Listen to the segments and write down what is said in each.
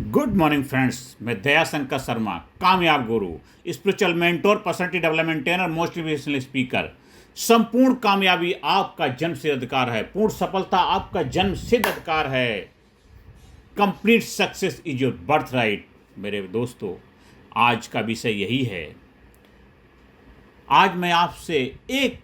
Good morning friends, मैं दयाशंकर शर्मा, कामयाब गुरु, spiritual mentor, personality development trainer, motivational speaker. संपूर्ण कामयाबी आपका जन्म सिद्ध अधिकार है। पूर्ण सफलता आपका जन्म सिद्ध अधिकार है। Complete success is your birth right. मेरे दोस्तों, आज का विषय यही है। आज मैं आपसे एक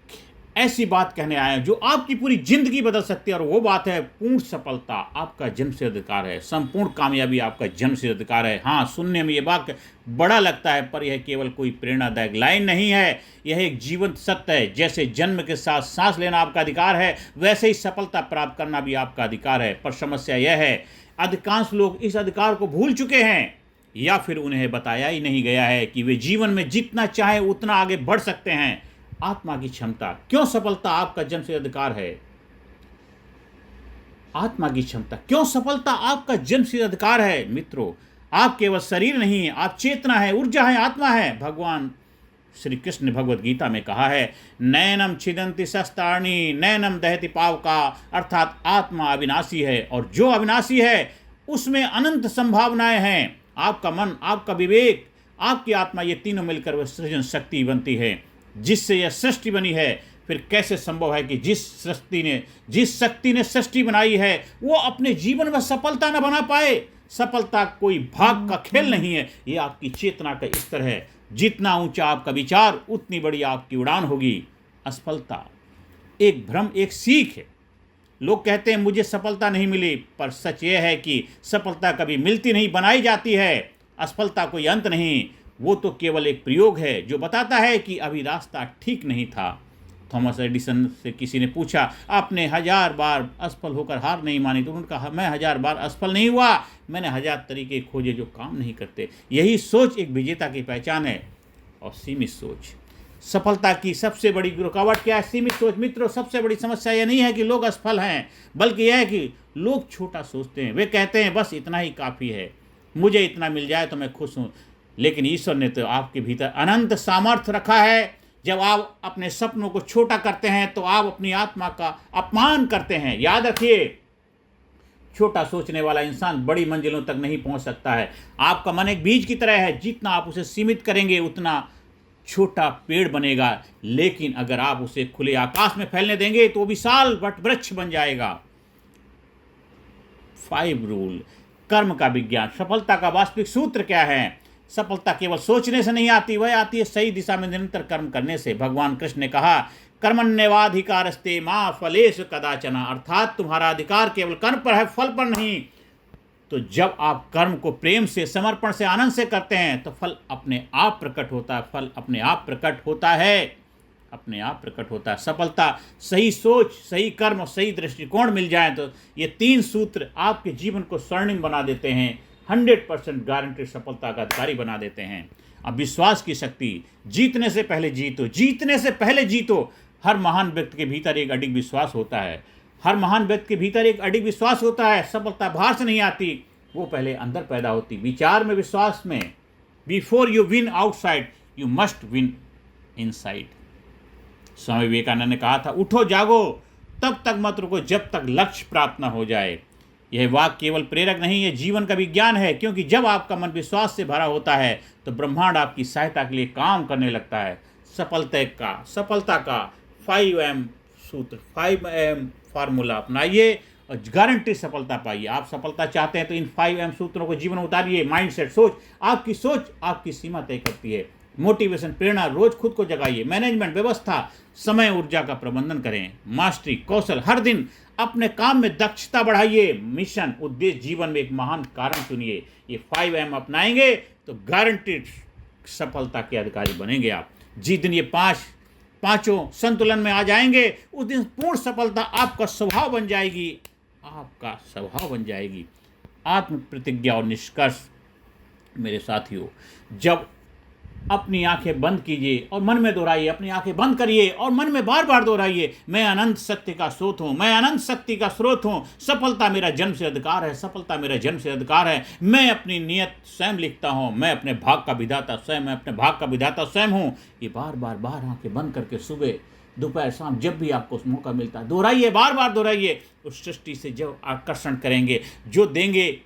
ऐसी बात कहने आया जो आपकी पूरी जिंदगी बदल सकती है, और वो बात है पूर्ण सफलता आपका जन्म सिद्ध अधिकार है। संपूर्ण कामयाबी आपका जन्म सिद्ध अधिकार है। हाँ, सुनने में ये वाक्य बड़ा लगता है, पर यह केवल कोई प्रेरणादायक लाइन नहीं है। यह एक जीवंत सत्य है। जैसे जन्म के साथ सांस लेना आपका अधिकार है, वैसे ही सफलता प्राप्त करना भी आपका अधिकार है। पर समस्या यह है, अधिकांश लोग इस अधिकार को भूल चुके हैं, या फिर उन्हें बताया ही नहीं गया है कि वे जीवन में जितना चाहे उतना आगे बढ़ सकते हैं। आत्मा की क्षमता। क्यों सफलता आपका जन्म सिद्ध अधिकार है? आत्मा की क्षमता। क्यों सफलता आपका जन्म सिद्ध अधिकार है? मित्रों, आप केवल शरीर नहीं, आप चेतना है, ऊर्जा है, आत्मा है। भगवान श्री कृष्ण ने भगवद गीता में कहा है, नैनम छिदंति शस्त्राणि नैनम दहति पावका, अर्थात आत्मा अविनाशी है, और जो अविनाशी है उसमें अनंत संभावनाएं हैं। आपका मन, आपका विवेक, आपकी आत्मा, ये तीनों मिलकर वह सृजन शक्ति बनती है जिससे यह सृष्टि बनी है। फिर कैसे संभव है कि जिस शक्ति ने सृष्टि बनाई है वो अपने जीवन में सफलता न बना पाए? सफलता कोई भाग का खेल नहीं है, ये आपकी चेतना का स्तर है। जितना ऊंचा आपका विचार, उतनी बड़ी आपकी उड़ान होगी। असफलता एक भ्रम, एक सीख है। लोग कहते हैं मुझे सफलता नहीं मिली, पर सच यह है कि सफलता कभी मिलती नहीं, बनाई जाती है। असफलता कोई अंत नहीं, वो तो केवल एक प्रयोग है जो बताता है कि अभी रास्ता ठीक नहीं था। थॉमस एडिसन से किसी ने पूछा, आपने 1000 बार असफल होकर हार नहीं मानी? तो उन्होंने कहा, मैं 1000 बार असफल नहीं हुआ, मैंने 1000 तरीके खोजे जो काम नहीं करते। यही सोच एक विजेता की पहचान है। और सीमित सोच। सफलता की सबसे बड़ी रुकावट क्या है? सीमित सोच। मित्रों, सबसे बड़ी समस्या यह नहीं है कि लोग असफल हैं, बल्कि यह है कि लोग छोटा सोचते हैं। वे कहते हैं बस इतना ही काफ़ी है, मुझे इतना मिल जाए तो मैं खुश हूँ। लेकिन ईश्वर ने तो आपके भीतर अनंत सामर्थ्य रखा है। जब आप अपने सपनों को छोटा करते हैं तो आप अपनी आत्मा का अपमान करते हैं। याद रखिए, छोटा सोचने वाला इंसान बड़ी मंजिलों तक नहीं पहुंच सकता है। आपका मन एक बीज की तरह है, जितना आप उसे सीमित करेंगे उतना छोटा पेड़ बनेगा, लेकिन अगर आप उसे खुले आकाश में फैलने देंगे तो विशाल वटवृक्ष बन जाएगा। 5 रूल। कर्म का विज्ञान। सफलता का वास्तविक सूत्र क्या है? सफलता केवल सोचने से नहीं आती, वह आती है सही दिशा में निरंतर कर्म करने से। भगवान कृष्ण ने कहा, कर्मण्येवाधिकारस्ते मा फलेषु कदाचन, अर्थात तुम्हारा अधिकार केवल कर्म पर है, फल पर नहीं। तो जब आप कर्म को प्रेम से, समर्पण से, आनंद से करते हैं तो फल अपने आप प्रकट होता है। फल अपने आप प्रकट होता है, अपने आप प्रकट होता है। सफलता, सही सोच, सही कर्म और सही दृष्टिकोण मिल जाए तो ये 3 सूत्र आपके जीवन को स्वर्णिम बना देते हैं। 100% गारंटी सफलता का अधिकारी बना देते हैं। अब विश्वास की शक्ति। जीतने से पहले जीतो, जीतने से पहले जीतो। हर महान व्यक्ति के भीतर एक अडिग विश्वास होता है। हर महान व्यक्ति के भीतर एक अडिग विश्वास होता है। सफलता बाहर से नहीं आती, वो पहले अंदर पैदा होती। विचार में, विश्वास में। Before you win outside, you must win inside. Swami Vivekananda ने कहा था, उठो जागो, तब तक मत रुको जब तक लक्ष्य प्राप्त न हो जाए। यह वाक्य केवल प्रेरक नहीं, यह जीवन का विज्ञान है। क्योंकि जब आपका मन विश्वास से भरा होता है तो ब्रह्मांड आपकी सहायता के लिए काम करने लगता है। सफलता का 5M सूत्र, 5M फार्मूला अपनाइए और गारंटी सफलता पाइए। आप सफलता चाहते हैं तो इन 5M सूत्रों को जीवन में उतारिए। माइंडसेट, सोच आपकी सीमा तय करती है। मोटिवेशन, प्रेरणा, रोज खुद को जगाइए। मैनेजमेंट, व्यवस्था, समय, ऊर्जा का प्रबंधन करें। मास्टरी, कौशल, हर दिन अपने काम में दक्षता बढ़ाइए। मिशन, उद्देश्य, जीवन में एक महान कारण चुनिए। ये 5M अपनाएंगे तो गारंटीड सफलता के अधिकारी बनेंगे आप। जिस दिन ये पांचों संतुलन में आ जाएंगे, उस दिन पूर्ण सफलता आपका स्वभाव बन जाएगी। आपका स्वभाव बन जाएगी। आत्म प्रतिज्ञा और निष्कर्ष। मेरे साथियों, जब अपनी आंखें बंद कीजिए और मन में दोहराइए, अपनी आंखें बंद करिए और मन में बार बार दोहराइए, मैं अनंत शक्ति का स्रोत हूँ, मैं अनंत शक्ति का स्रोत हूँ। सफलता मेरा जन्म से अधिकार है, सफलता मेरा जन्म से अधिकार है। मैं अपनी नियत स्वयं लिखता हूँ, मैं अपने भाग का विधाता स्वयं, मैं अपने भाग का विधाता स्वयं हूँ। ये बार बार आंखें बंद करके सुबह, दोपहर, शाम, जब भी आपको मौका मिलता है दोहराइए, बार बार दोहराइए। उस सृष्टि से जो आकर्षण करेंगे, जो देंगे,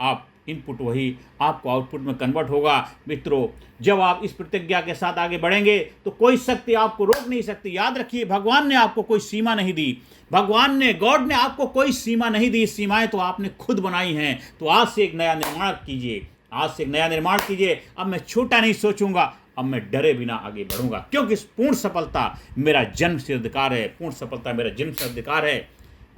आप इनपुट वही आपको आउटपुट में कन्वर्ट होगा। मित्रों, जब आप इस प्रतिज्ञा के साथ आगे बढ़ेंगे तो कोई शक्ति आपको रोक नहीं सकती। याद रखिए, भगवान ने आपको कोई सीमा नहीं दी, भगवान ने, गॉड ने आपको कोई सीमा नहीं दी, सीमाएं तो आपने खुद बनाई हैं। तो आज से एक नया निर्माण कीजिए, आज से एक नया निर्माण कीजिए। अब मैं छोटा नहीं सोचूंगा, अब मैं डरे बिना आगे बढ़ूंगा, क्योंकि पूर्ण सफलता मेरा जन्म से अधिकार है, पूर्ण सफलता मेरा जन्म से अधिकार है।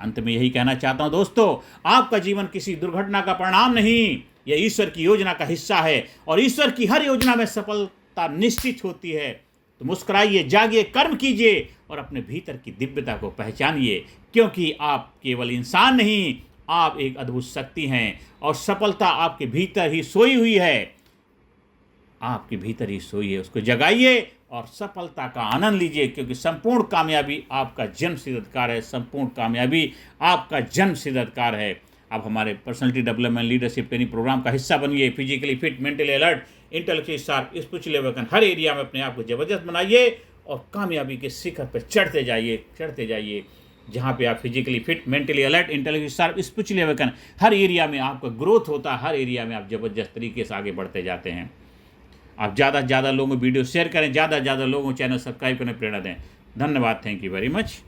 अंत में यही कहना चाहता हूं दोस्तों, आपका जीवन किसी दुर्घटना का परिणाम नहीं, यह ईश्वर की योजना का हिस्सा है और ईश्वर की हर योजना में सफलता निश्चित होती है। तो मुस्कुराइए, जागिए, कर्म कीजिए और अपने भीतर की दिव्यता को पहचानिए, क्योंकि आप केवल इंसान नहीं, आप एक अद्भुत शक्ति हैं और सफलता आपके भीतर ही सोई हुई है, आपके भीतर ही सोई है। उसको जगाइए और सफलता का आनंद लीजिए, क्योंकि संपूर्ण कामयाबी आपका जन्म सिद्ध अधिकार है, संपूर्ण कामयाबी आपका जन्म सिद्ध अधिकार है। आप हमारे personality development leadership training programme का हिस्सा बनिए। Physically fit, mentally alert, intellectually sharp, spiritually awaken, हर एरिया में अपने आप को जबरदस्त बनाइए और कामयाबी के शिखर पर चढ़ते जाइए। जहाँ पे आप physically fit, mentally alert, intellectually sharp, spiritually awaken, हर एरिया में आपका ग्रोथ होता है, हर एरिया में आप जबरदस्त तरीके से आगे बढ़ते जाते हैं। आप ज़्यादा से ज़्यादा लोगों को वीडियो शेयर करें, ज़्यादा से ज़्यादा लोगों को चैनल सब्सक्राइब करने प्रेरणा दें। धन्यवाद, थैंक यू वेरी मच।